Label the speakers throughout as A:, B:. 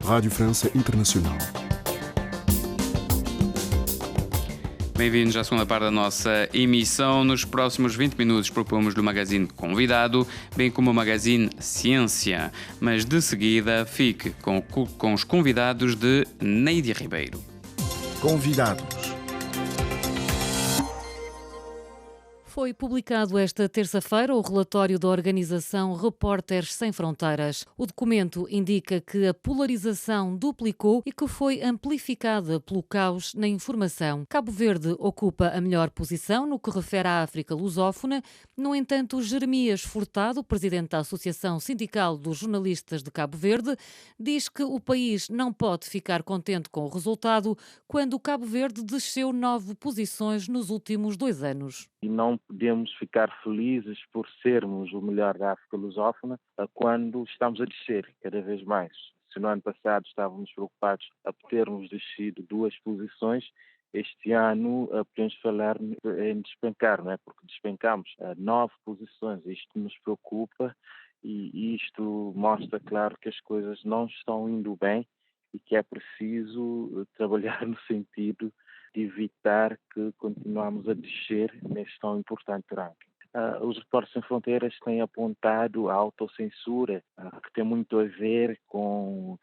A: Rádio França Internacional.
B: Bem-vindos à segunda parte da nossa emissão. Nos próximos 20 minutos propomos-lhe o magazine Convidado, bem como o magazine Ciência. Mas de seguida fique com os convidados de Neide Ribeiro.
A: Convidados.
C: Foi publicado esta terça-feira o relatório da organização Repórteres Sem Fronteiras. O documento indica que a polarização duplicou e que foi amplificada pelo caos na informação. Cabo Verde ocupa a melhor posição no que refere à África lusófona. No entanto, Jeremias Furtado, presidente da Associação Sindical dos Jornalistas de Cabo Verde, diz que o país não pode ficar contente com o resultado quando o Cabo Verde desceu 9 posições nos últimos 2 anos.
D: E não podemos ficar felizes por sermos o melhor da África lusófona quando estamos a descer cada vez mais. Se no ano passado estávamos preocupados a termos descido 2 posições, este ano podemos falar em despencar, não é? Porque despencamos 9 posições. Isto nos preocupa e isto mostra, claro, que as coisas não estão indo bem e que é preciso trabalhar no sentido de evitar que continuamos a descer neste tão importante ranking. Os Repórteres Sem Fronteiras têm apontado a autocensura, que tem muito a ver com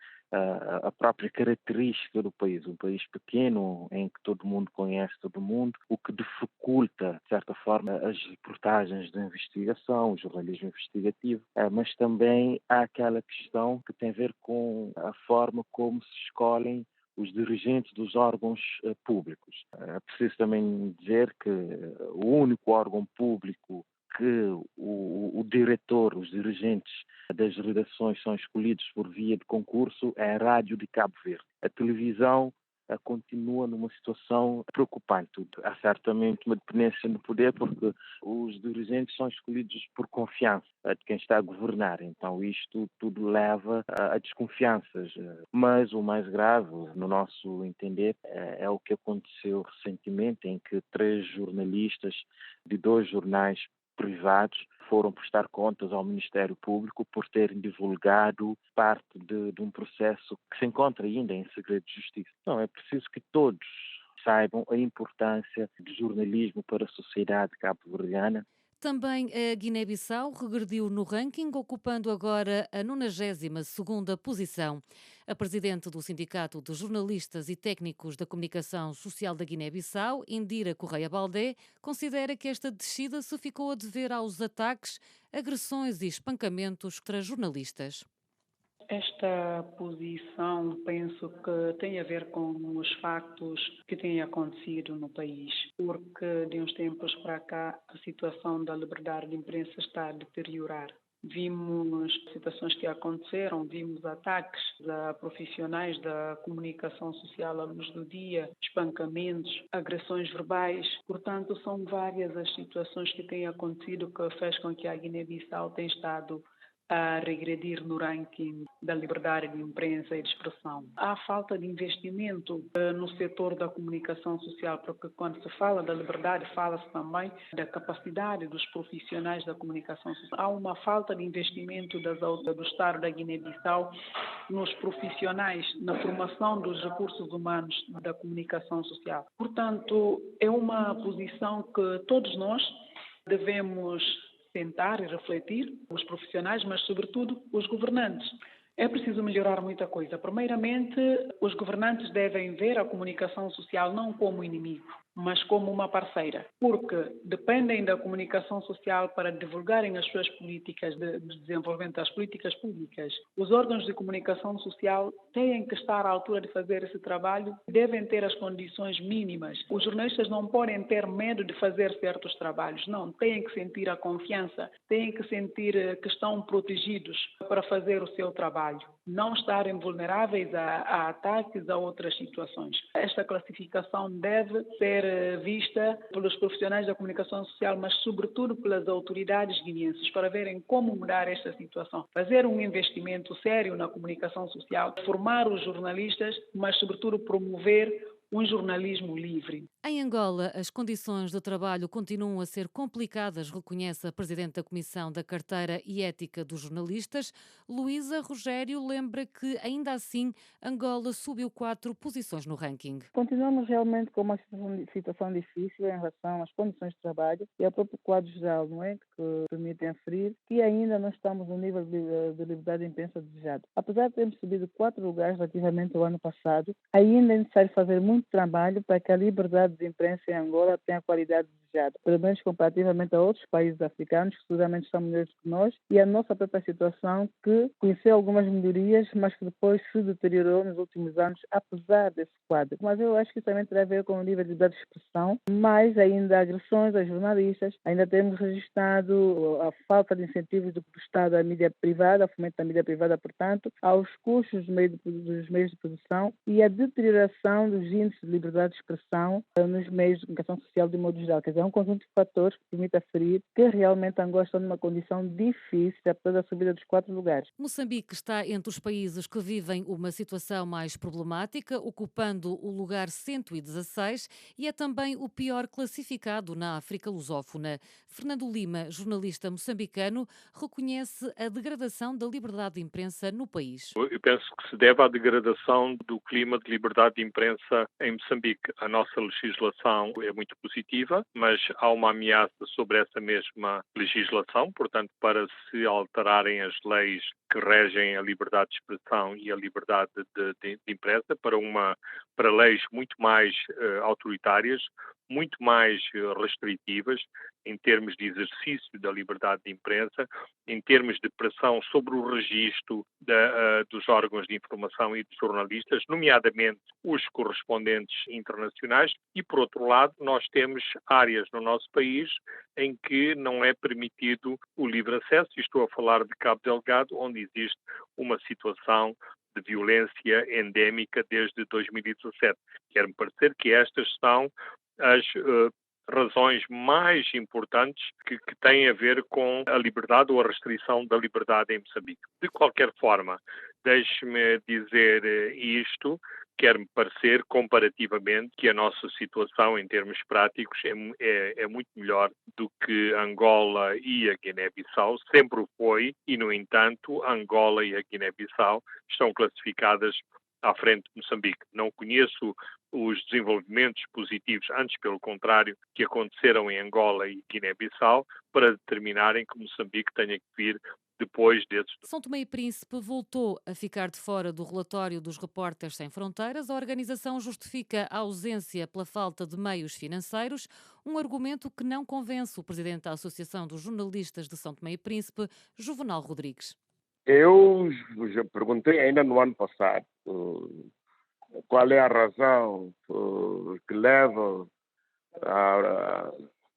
D: a própria característica do país. Um país pequeno, em que todo mundo conhece todo mundo, o que dificulta, de certa forma, as reportagens de investigação, o jornalismo investigativo, mas também há aquela questão que tem a ver com a forma como se escolhem os dirigentes dos órgãos públicos. É preciso também dizer que o único órgão público que o diretor, os dirigentes das redações são escolhidos por via de concurso é a Rádio de Cabo Verde. A televisão continua numa situação preocupante. Há certamente uma dependência no poder porque os dirigentes são escolhidos por confiança de quem está a governar. Então isto tudo leva a desconfianças. Mas o mais grave, no nosso entender, é o que aconteceu recentemente, em que 3 jornalistas de 2 jornais privados foram prestar contas ao Ministério Público por terem divulgado parte de um processo que se encontra ainda em segredo de justiça. Então é preciso que todos saibam a importância do jornalismo para a sociedade cabo-verdiana.
C: Também a Guiné-Bissau regrediu no ranking, ocupando agora a 92ª posição. A presidente do Sindicato de Jornalistas e Técnicos da Comunicação Social da Guiné-Bissau, Indira Correia Baldé, considera que esta descida se ficou a dever aos ataques, agressões e espancamentos contra jornalistas.
E: Esta posição penso que tem a ver com os factos que têm acontecido no país, porque de uns tempos para cá a situação da liberdade de imprensa está a deteriorar. Vimos situações que aconteceram, vimos ataques a profissionais da comunicação social à luz do dia, espancamentos, agressões verbais. Portanto, são várias as situações que têm acontecido que fez com que a Guiné-Bissau tenha estado a regredir no ranking da liberdade de imprensa e de expressão. Há falta de investimento no setor da comunicação social, porque quando se fala da liberdade, fala-se também da capacidade dos profissionais da comunicação social. Há uma falta de investimento do Estado da Guiné-Bissau nos profissionais, na formação dos recursos humanos da comunicação social. Portanto, é uma posição que todos nós devemos sentar e refletir, os profissionais, mas sobretudo os governantes. É preciso melhorar muita coisa. Primeiramente, os governantes devem ver a comunicação social não como inimigo, mas como uma parceira, porque dependem da comunicação social para divulgarem as suas políticas de desenvolvimento das políticas públicas. Os órgãos de comunicação social têm que estar à altura de fazer esse trabalho, devem ter as condições mínimas. Os jornalistas não podem ter medo de fazer certos trabalhos, não, têm que sentir a confiança, têm que sentir que estão protegidos para fazer o seu trabalho, não estarem vulneráveis a ataques, a outras situações. Esta classificação deve ser vista pelos profissionais da comunicação social, mas sobretudo pelas autoridades guineenses, para verem como mudar esta situação. Fazer um investimento sério na comunicação social, formar os jornalistas, mas sobretudo promover um jornalismo livre.
C: Em Angola, as condições de trabalho continuam a ser complicadas, reconhece a Presidente da Comissão da Carteira e Ética dos Jornalistas. Luísa Rogério lembra que, ainda assim, Angola subiu 4 posições no ranking.
F: Continuamos realmente com uma situação difícil em relação às condições de trabalho e ao próprio quadro geral, não é? Que permitem aferir que ainda não estamos no nível de liberdade de imprensa desejado. Apesar de termos subido 4 lugares relativamente ao ano passado, ainda é necessário fazer muito trabalho para que a liberdade de imprensa em Angola tenha a qualidade desejada, pelo menos comparativamente a outros países africanos que seguramente são melhores que nós, e a nossa própria situação que conheceu algumas melhorias, mas que depois se deteriorou nos últimos anos, apesar desse quadro. Mas eu acho que isso também tem a ver com o nível de liberdade de expressão, mais ainda agressões a jornalistas, ainda temos registrado a falta de incentivos do Estado à mídia privada, ao fomento da mídia privada, portanto, aos custos dos meios de produção e a deterioração dos índices de liberdade de expressão nos meios de comunicação social de modo geral. Quer dizer, é um conjunto de fatores que permite aferir que realmente Angola está numa condição difícil, apesar da subida dos 4 lugares.
C: Moçambique está entre os países que vivem uma situação mais problemática, ocupando o lugar 116 e é também o pior classificado na África lusófona. Fernando Lima, jornalista moçambicano, reconhece a degradação da liberdade de imprensa no país.
G: Eu penso que se deve à degradação do clima de liberdade de imprensa em Moçambique. A nossa legislação é muito positiva, mas há uma ameaça sobre essa mesma legislação, portanto, para se alterarem as leis que regem a liberdade de expressão e a liberdade de imprensa para leis muito mais autoritárias, muito mais restritivas em termos de exercício da liberdade de imprensa, em termos de pressão sobre o registro dos órgãos de informação e dos jornalistas, nomeadamente os correspondentes internacionais, e, por outro lado, nós temos áreas no nosso país em que não é permitido o livre acesso, e estou a falar de Cabo Delgado, onde existe uma situação de violência endémica desde 2017. Quer-me parecer que estas são as razões mais importantes que têm a ver com a liberdade ou a restrição da liberdade em Moçambique. De qualquer forma, deixe-me dizer isto, quer-me parecer, comparativamente, que a nossa situação em termos práticos é muito melhor do que Angola e a Guiné-Bissau, sempre o foi, e, no entanto, Angola e a Guiné-Bissau estão classificadas à frente de Moçambique. Não conheço os desenvolvimentos positivos, antes pelo contrário, que aconteceram em Angola e Guiné-Bissau, para determinarem que Moçambique tenha que vir depois desses.
C: São Tomé e Príncipe voltou a ficar de fora do relatório dos Repórteres Sem Fronteiras. A organização justifica a ausência pela falta de meios financeiros, um argumento que não convence o presidente da Associação dos Jornalistas de São Tomé e Príncipe, Juvenal Rodrigues.
H: Eu já perguntei ainda no ano passado qual é a razão que leva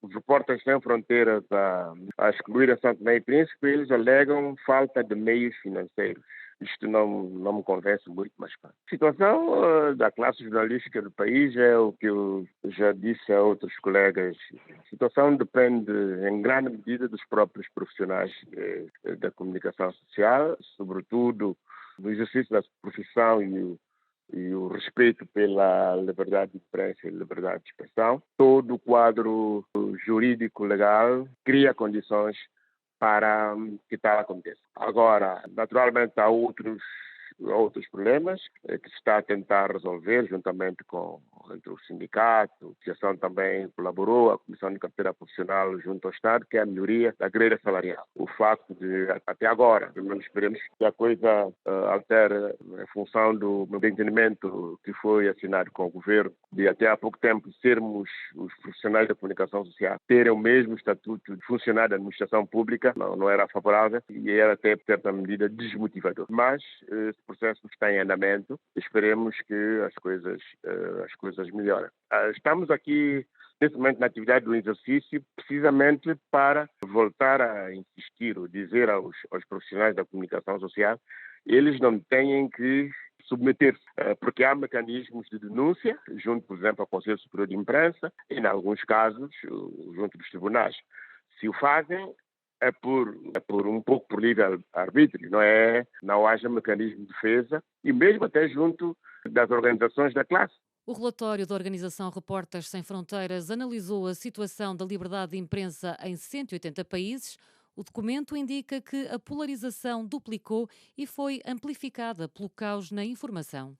H: os Repórteres Sem Fronteiras a excluir a São Tomé e Príncipe. Eles alegam falta de meios financeiros. Isto não me convence muito, mas a situação da classe jornalística do país é o que eu já disse a outros colegas. A situação depende, em grande medida, dos próprios profissionais da comunicação social, sobretudo no exercício da profissão e o respeito pela liberdade de imprensa e liberdade de expressão. Todo o quadro jurídico legal cria condições para que tal aconteça. Agora, naturalmente, há outros problemas que se está a tentar resolver juntamente entre o sindicato. A associação também colaborou, a Comissão de Carteira Profissional junto ao Estado, que é a melhoria da grelha salarial. O facto de, até agora, pelo menos esperemos que a coisa altere em função do entendimento que foi assinado com o governo, de até há pouco tempo sermos os profissionais da comunicação social, terem o mesmo estatuto de funcionário da administração pública, não era favorável e era até, por certa medida, desmotivador. Mas esse processo está em andamento. Esperemos que as coisas melhorem. Estamos aqui, nesse momento, na atividade do exercício, precisamente para voltar a insistir, ou dizer aos profissionais da comunicação social, eles não têm que submeter-se, porque há mecanismos de denúncia, junto, por exemplo, ao Conselho Superior de Imprensa, e, em alguns casos, junto dos tribunais. Se o fazem, é por um pouco por livre-arbítrio, não haja mecanismo de defesa, e mesmo até junto das organizações da classe.
C: O relatório da organização Repórteres Sem Fronteiras analisou a situação da liberdade de imprensa em 180 países. O documento indica que a polarização duplicou e foi amplificada pelo caos na informação.